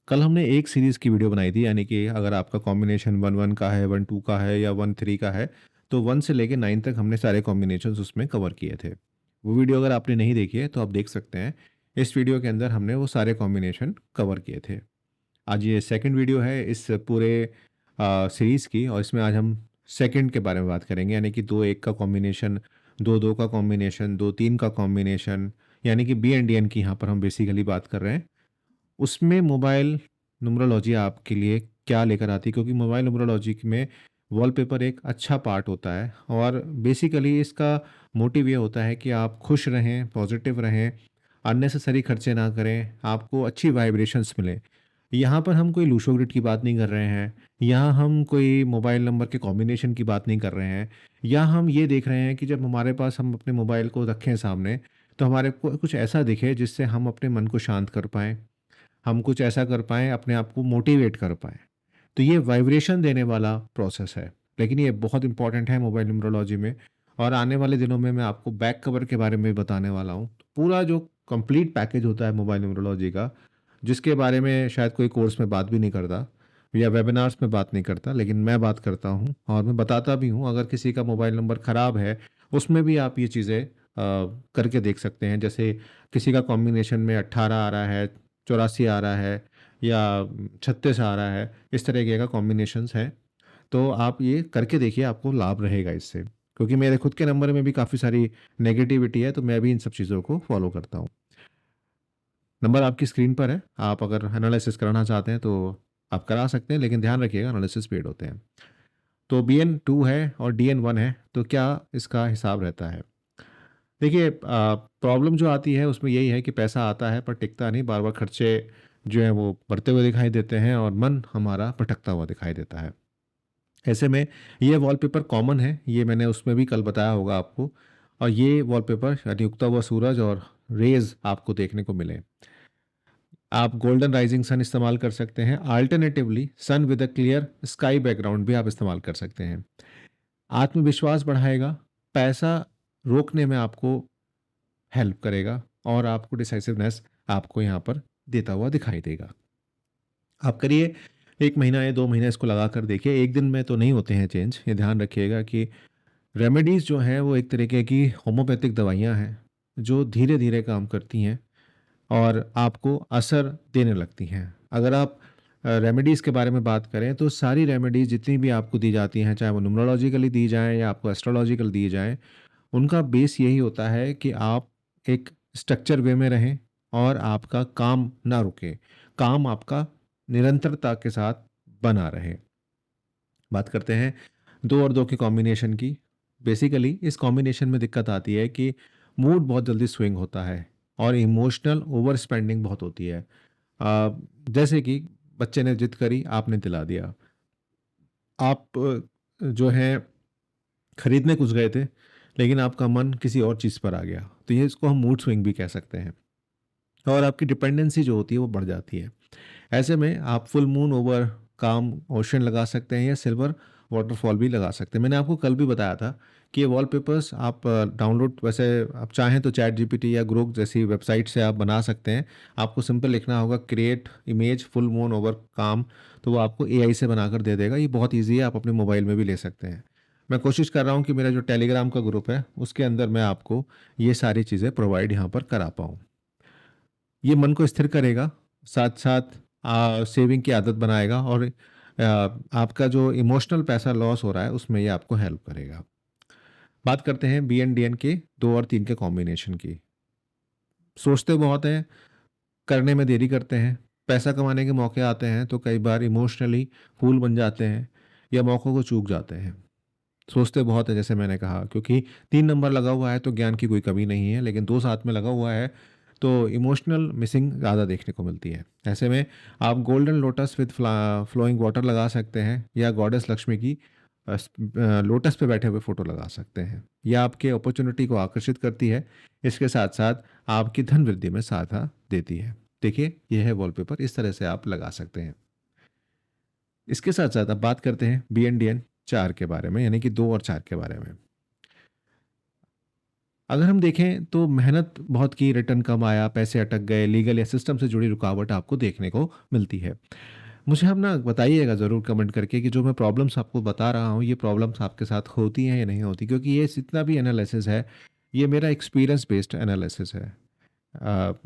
कल हमने एक सीरीज़ की वीडियो बनाई थी, यानी कि अगर आपका कॉम्बिनेशन 1-1 का है, 1-2 का है या 1-3 का है, तो 1 से लेके 9 तक हमने सारे कॉम्बिनेशंस उसमें कवर किए थे। वो वीडियो अगर आपने नहीं देखी है तो आप देख सकते हैं। इस वीडियो के अंदर हमने वो सारे कॉम्बिनेशन कवर किए थे। आज ये सेकंड वीडियो है इस पूरे सीरीज़ की, और इसमें आज हम सेकंड के बारे में बात करेंगे, यानी कि 2-1 का कॉम्बिनेशन, 2-2 का कॉम्बिनेशन, 2-3 का कॉम्बिनेशन, यानी कि बी एंड डी एन की यहाँ पर हम बेसिकली बात कर रहे हैं। उसमें मोबाइल न्यूमरोलॉजी आपके लिए क्या लेकर आती है, क्योंकि मोबाइल न्यूमरोलॉजी में वॉलपेपर एक अच्छा पार्ट होता है, और बेसिकली इसका मोटिव ये होता है कि आप खुश रहें, पॉजिटिव रहें, अननेसेसरी खर्चे ना करें, आपको अच्छी वाइब्रेशंस मिलें। यहाँ पर हम कोई लूशो ग्रिड की बात नहीं कर रहे हैं, यहाँ हम कोई मोबाइल नंबर के कॉम्बिनेशन की बात नहीं कर रहे हैं, यहाँ हम ये देख रहे हैं कि जब हमारे पास हम अपने मोबाइल को रखें सामने, तो हमारे को कुछ ऐसा दिखे जिससे हम अपने मन को शांत कर पाएँ, हम कुछ ऐसा कर पाएँ, अपने आप को मोटिवेट कर पाएँ। तो ये वाइब्रेशन देने वाला प्रोसेस है, लेकिन ये बहुत इम्पोर्टेंट है मोबाइल न्यूमरोलॉजी में, और आने वाले दिनों में मैं आपको बैक कवर के बारे में बताने वाला हूँ। पूरा जो कंप्लीट पैकेज होता है मोबाइल न्यूमरोलॉजी का, जिसके बारे में शायद कोई कोर्स में बात भी नहीं करता या वेबिनार्स में बात नहीं करता, लेकिन मैं बात करता हूँ और मैं बताता भी हूँ। अगर किसी का मोबाइल नंबर ख़राब है, उसमें भी आप ये चीज़ें करके देख सकते हैं। जैसे किसी का कॉम्बिनेशन में 18 आ रहा है, 84 आ रहा है या 36 आ रहा है, इस तरीके का कॉम्बिनेशंस हैं। तो आप ये करके देखिए, आपको लाभ रहेगा इससे। क्योंकि मेरे खुद के नंबर में भी काफ़ी सारी नेगेटिविटी है, तो मैं भी इन सब चीज़ों को फ़ॉलो करता हूँ। नंबर आपकी स्क्रीन पर है, आप अगर एनालिसिस कराना चाहते हैं तो आप करा सकते हैं, लेकिन ध्यान रखिएगा एनालिसिस पेड होते हैं। तो बीएन 2 है और डीएन 1 है, तो क्या इसका हिसाब रहता है? देखिए, प्रॉब्लम जो आती है उसमें यही है कि पैसा आता है पर टिकता नहीं, बार-बार खर्चे जो हैं वो बढ़ते हुए दिखाई देते हैं और मन हमारा भटकता हुआ दिखाई देता है। ऐसे में ये वॉलपेपर कॉमन है, ये मैंने उसमें भी कल बताया होगा आपको, और ये वॉलपेपर यानी उगता हुआ सूरज और रेज़ आपको देखने को मिले। आप गोल्डन राइजिंग सन इस्तेमाल कर सकते हैं, alternatively sun with a clear sky background भी आप इस्तेमाल कर सकते हैं। आत्मविश्वास बढ़ाएगा, पैसा रोकने में आपको हेल्प करेगा, और आपको डिसाइसिवनेस आपको यहाँ पर देता हुआ दिखाई देगा। आप करिए 1 महीना या 2 महीने इसको लगा कर देखिए, 1 दिन में तो नहीं होते हैं चेंज। ये ध्यान रखिएगा कि रेमेडीज़ जो हैं वो एक तरीके की होम्योपैथिक दवाइयाँ हैं, जो धीरे-धीरे काम करती हैं और आपको असर देने लगती हैं। अगर आप रेमेडीज़ के बारे में बात करें, तो सारी रेमेडीज़ जितनी भी आपको दी जाती हैं, चाहे वो न्यूमरोलॉजिकली दी जाएँ या आपको एस्ट्रोलॉजिकल दी जाएँ, उनका बेस यही होता है कि आप एक स्ट्रक्चर वे में रहें और आपका काम ना रुके। काम आपका निरंतरता के साथ बना रहे। बात करते हैं 2 और 2 के कॉम्बिनेशन की। बेसिकली इस कॉम्बिनेशन में दिक्कत आती है कि मूड बहुत जल्दी स्विंग होता है और इमोशनल ओवर स्पेंडिंग बहुत होती है। जैसे कि बच्चे ने जिद करी, आपने दिला दिया। आप जो है खरीदने कुछ गए थे, लेकिन आपका मन किसी और चीज़ पर आ गया। तो ये इसको हम मूड स्विंग भी कह सकते हैं, और आपकी डिपेंडेंसी जो होती है वो बढ़ जाती है। ऐसे में आप फुल मून ओवर काम ओशन लगा सकते हैं या सिल्वर वाटरफॉल भी लगा सकते हैं। मैंने आपको कल भी बताया था कि ये वॉलपेपर्स आप डाउनलोड, वैसे आप चाहें तो चैट जीपीटी या ग्रोक जैसी वेबसाइट से आप बना सकते हैं। आपको सिंपल लिखना होगा create image full moon over काम, तो वो आपको एआई से बनाकर दे देगा। ये बहुत ईज़ी है, आप अपने मोबाइल में भी ले सकते हैं। मैं कोशिश कर रहा हूँ कि मेरा जो टेलीग्राम का ग्रुप है, उसके अंदर मैं आपको ये सारी चीज़ें प्रोवाइड यहाँ पर करा पाऊँ। ये मन को स्थिर करेगा, साथ-साथ सेविंग की आदत बनाएगा, और आपका जो इमोशनल पैसा लॉस हो रहा है, उसमें ये आपको हेल्प करेगा। बात करते हैं बीएनडीएन के 2 और 3 के कॉम्बिनेशन की। सोचते बहुत हैं, करने में देरी करते हैं, पैसा कमाने के मौके आते हैं तो कई बार इमोशनली फूल बन जाते हैं या मौकों को चूक जाते हैं। सोचते बहुत है, जैसे मैंने कहा, क्योंकि 3 नंबर लगा हुआ है तो ज्ञान की कोई कमी नहीं है, लेकिन 2 साथ में लगा हुआ है तो इमोशनल मिसिंग ज़्यादा देखने को मिलती है। ऐसे में आप golden lotus with flowing water लगा सकते हैं, या गॉडेस लक्ष्मी की लोटस पे बैठे हुए फ़ोटो लगा सकते हैं। यह आपके अपॉर्च्युनिटी को आकर्षित करती है, इसके साथ-साथ आपकी धन वृद्धि में सहायता देती है। देखिए, ये है वॉलपेपर, इस तरह से आप लगा सकते हैं। इसके साथ-साथ अब बात करते हैं बीएनडीएन 4 के बारे में, यानी कि 2 और 4 के बारे में। अगर हम देखें तो मेहनत बहुत की, रिटर्न कम आया, पैसे अटक गए, लीगल या सिस्टम से जुड़ी रुकावट आपको देखने को मिलती है। मुझे आप ना बताइएगा ज़रूर कमेंट करके कि जो मैं प्रॉब्लम्स आपको बता रहा हूँ, ये प्रॉब्लम्स आपके साथ होती हैं या नहीं होती? क्योंकि ये जितना भी एनालिसिस है, ये मेरा एक्सपीरियंस बेस्ड एनालिसिस है।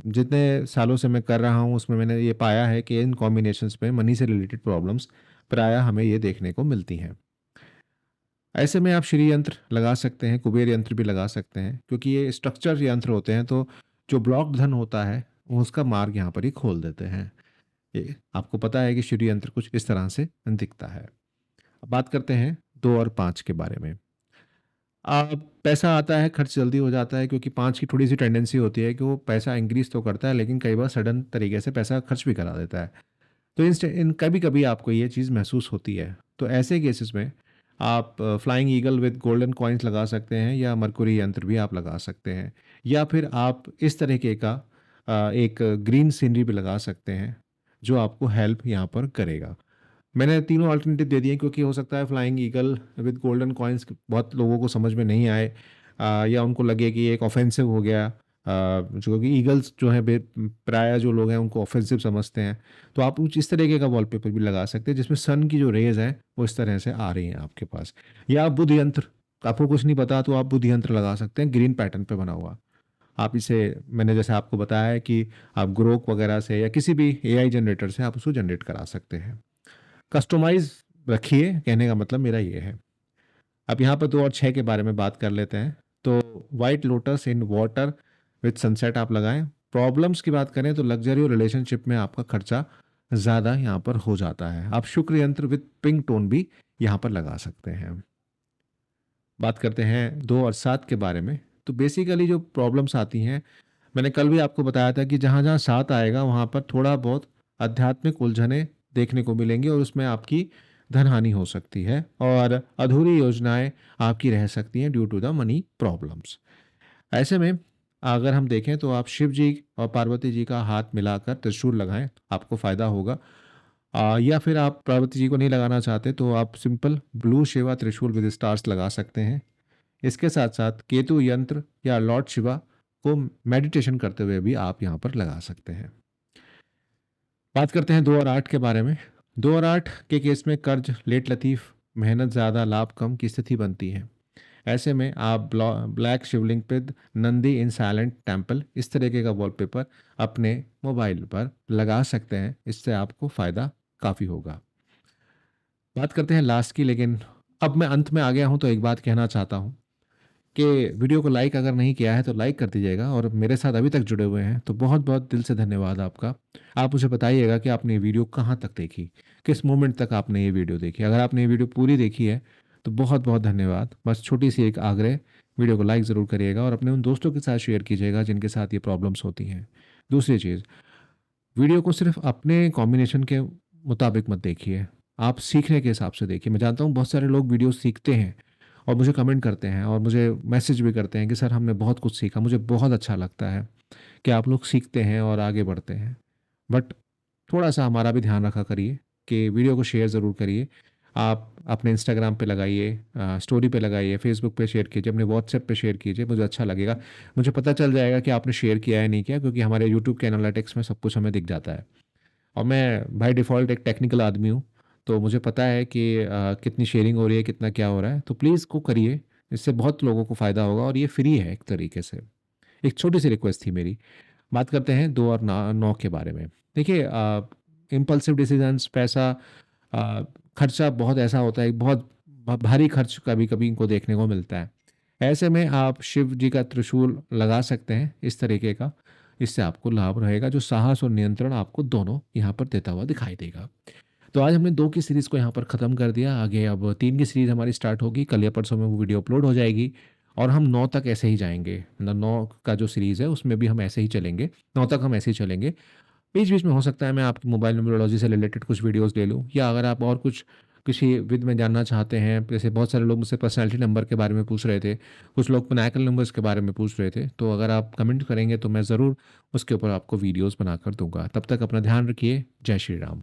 जितने सालों से मैं कर रहा हूँ, उसमें मैंने ये पाया है कि इन कॉम्बिनेशंस में मनी से रिलेटेड प्रॉब्लम्स प्रायः हमें ये देखने को मिलती हैं। ऐसे में आप श्री यंत्र लगा सकते हैं, कुबेर यंत्र भी लगा सकते हैं, क्योंकि ये स्ट्रक्चर यंत्र होते हैं, तो जो ब्लॉक्ड धन होता है, वो उसका मार्ग यहाँ पर ही खोल देते हैं। ये आपको पता है कि श्री यंत्र कुछ इस तरह से दिखता है। अब बात करते हैं 2 और 5 के बारे में। पैसा आता है, खर्च जल्दी हो जाता है, क्योंकि 5 की थोड़ी-सी टेंडेंसी होती है कि वो पैसा इंक्रीज़ तो करता है, लेकिन कई बार सडन तरीके से पैसा खर्च भी करा देता है। तो इन कभी-कभी आपको ये चीज़ महसूस होती है। तो ऐसे केसेस में आप flying eagle with golden coins लगा सकते हैं, या मरकुरी यंत्र भी आप लगा सकते हैं, या फिर आप इस तरीके का एक ग्रीन सीनरी भी लगा सकते हैं, जो आपको हेल्प यहाँ पर करेगा। मैंने तीनों अल्टरनेटिव दे दिए, क्योंकि हो सकता है flying eagle with golden coins बहुत लोगों को समझ में नहीं आए, या उनको लगे कि एक ऑफेंसिव हो गया, जो कि ईगल्स जो है प्राय जो लोग हैं उनको ऑफेंसिव समझते हैं। तो आप कुछ इस तरीके का वॉलपेपर भी लगा सकते हैं, जिसमें सन की जो रेज है वो इस तरह से आ रही हैं आपके पास। या आप बुध यंत्र, आपको कुछ नहीं पता तो आप बुध यंत्र लगा सकते हैं, ग्रीन पैटर्न पे बना हुआ। आप इसे, मैंने जैसे आपको बताया है कि आप ग्रोक वगैरह से या किसी भी एआई जनरेटर से आप उसको जनरेट करा सकते हैं। कस्टमाइज़ रखिए, कहने का मतलब मेरा ये है। अब यहाँ पर 2 और 6 के बारे में बात कर लेते हैं। तो white lotus in water with sunset आप लगाएँ। प्रॉब्लम्स की बात करें तो लग्ज़री और रिलेशनशिप में आपका खर्चा ज़्यादा यहाँ पर हो जाता है। आप शुक्र यंत्र विद पिंक टोन भी यहाँ पर लगा सकते हैं। बात करते हैं 2 और 7 के बारे में। तो बेसिकली जो प्रॉब्लम्स आती हैं, मैंने कल भी आपको बताया था कि जहाँ-जहाँ 7 आएगा वहाँ पर थोड़ा बहुत आध्यात्मिक उलझनें देखने को मिलेंगी, और उसमें आपकी धन-हानि हो सकती है, और अधूरी योजनाएँ आपकी रह सकती हैं due to the money problems. ऐसे में अगर हम देखें तो आप शिव जी और पार्वती जी का हाथ मिलाकर त्रिशूल लगाएँ, आपको फ़ायदा होगा। या फिर आप पार्वती जी को नहीं लगाना चाहते तो आप सिंपल ब्लू शिवा त्रिशूल विद स्टार्स लगा सकते हैं। इसके साथ-साथ केतु यंत्र या लॉर्ड शिवा को मेडिटेशन करते हुए भी आप यहाँ पर लगा सकते हैं। बात करते हैं 2 और 8 के बारे में। 2 और 8 के केस में कर्ज, लेट लतीफ़, मेहनत ज़्यादा, लाभ कम की स्थिति बनती है। ऐसे में आप ब्लैक शिवलिंग पे नंदी इन साइलेंट टेम्पल इस तरीके का वॉलपेपर अपने मोबाइल पर लगा सकते हैं। इससे आपको फ़ायदा काफ़ी होगा। बात करते हैं लास्ट की, लेकिन अब मैं अंत में आ गया हूँ तो एक बात कहना चाहता हूँ कि वीडियो को लाइक अगर नहीं किया है तो लाइक कर दीजिएगा, और मेरे साथ अभी तक जुड़े हुए हैं तो बहुत-बहुत दिल से धन्यवाद आपका। आप मुझे बताइएगा कि आपने ये वीडियो कहाँ तक देखी, किस मोमेंट तक आपने ये वीडियो देखी। अगर आपने ये वीडियो पूरी देखी है तो बहुत-बहुत धन्यवाद। बस छोटी-सी एक आग्रह, वीडियो को लाइक ज़रूर करिएगा और अपने उन दोस्तों के साथ शेयर कीजिएगा जिनके साथ ये प्रॉब्लम्स होती हैं। दूसरी चीज़, वीडियो को सिर्फ़ अपने कॉम्बिनेशन के मुताबिक मत देखिए, आप सीखने के हिसाब से देखिए। मैं जानता हूँ बहुत सारे लोग वीडियो सीखते हैं और मुझे कमेंट करते हैं और मुझे मैसेज भी करते हैं कि सर हमने बहुत कुछ सीखा। मुझे बहुत अच्छा लगता है कि आप लोग सीखते हैं और आगे बढ़ते हैं। बट थोड़ा-सा हमारा भी ध्यान रखा करिए कि वीडियो को शेयर ज़रूर करिए। आप अपने इंस्टाग्राम पे लगाइए, स्टोरी पे लगाइए, फेसबुक पे शेयर कीजिए, अपने व्हाट्सएप पे शेयर कीजिए, मुझे अच्छा लगेगा। मुझे पता चल जाएगा कि आपने शेयर किया है नहीं किया, क्योंकि हमारे यूट्यूब के एनालिटिक्स में सब कुछ हमें दिख जाता है। और मैं बाय डिफ़ॉल्ट एक टेक्निकल आदमी हूँ, तो मुझे पता है कि कितनी शेयरिंग हो रही है, कितना क्या हो रहा है। तो प्लीज़ इसको करिए, इससे बहुत लोगों को फ़ायदा होगा और ये फ्री है एक तरीके से। एक छोटी-सी रिक्वेस्ट थी मेरी। बात करते हैं 2 और ना 9 के बारे में। देखिए, इम्पल्सिव डिसीज़न्स, पैसा, अ, खर्चा बहुत ऐसा होता है, बहुत भारी खर्च कभी-कभी इनको देखने को मिलता है। ऐसे में आप शिव जी का त्रिशूल लगा सकते हैं इस तरीके का, इससे आपको लाभ रहेगा, जो साहस और नियंत्रण आपको दोनों यहाँ पर देता हुआ दिखाई देगा। तो आज हमने 2 की सीरीज़ को यहाँ पर ख़त्म कर दिया। आगे अब 3 की सीरीज़ हमारी स्टार्ट होगी। कल या परसों में वो वीडियो अपलोड हो जाएगी और हम 9 तक ऐसे ही जाएँगे। मतलब 9 का जो सीरीज़ है उसमें भी हम ऐसे ही चलेंगे। 9 तक हम ऐसे ही चलेंगे। बीच-बीच में हो सकता है मैं आपकी मोबाइल न्यूमरोलॉजी से रिलेटेड कुछ वीडियोज़ ले लूँ, या अगर आप और कुछ किसी विध में जानना चाहते हैं, जैसे बहुत सारे लोग मुझसे पर्सनैलिटी नंबर के बारे में पूछ रहे थे, कुछ लोग पिनाकल नंबर्स के बारे में पूछ रहे थे, तो अगर आप कमेंट करेंगे तो मैं ज़रूर उसके ऊपर आपको वीडियोज़ बनाकर दूँगा। तब तक अपना ध्यान रखिए। जय श्री राम।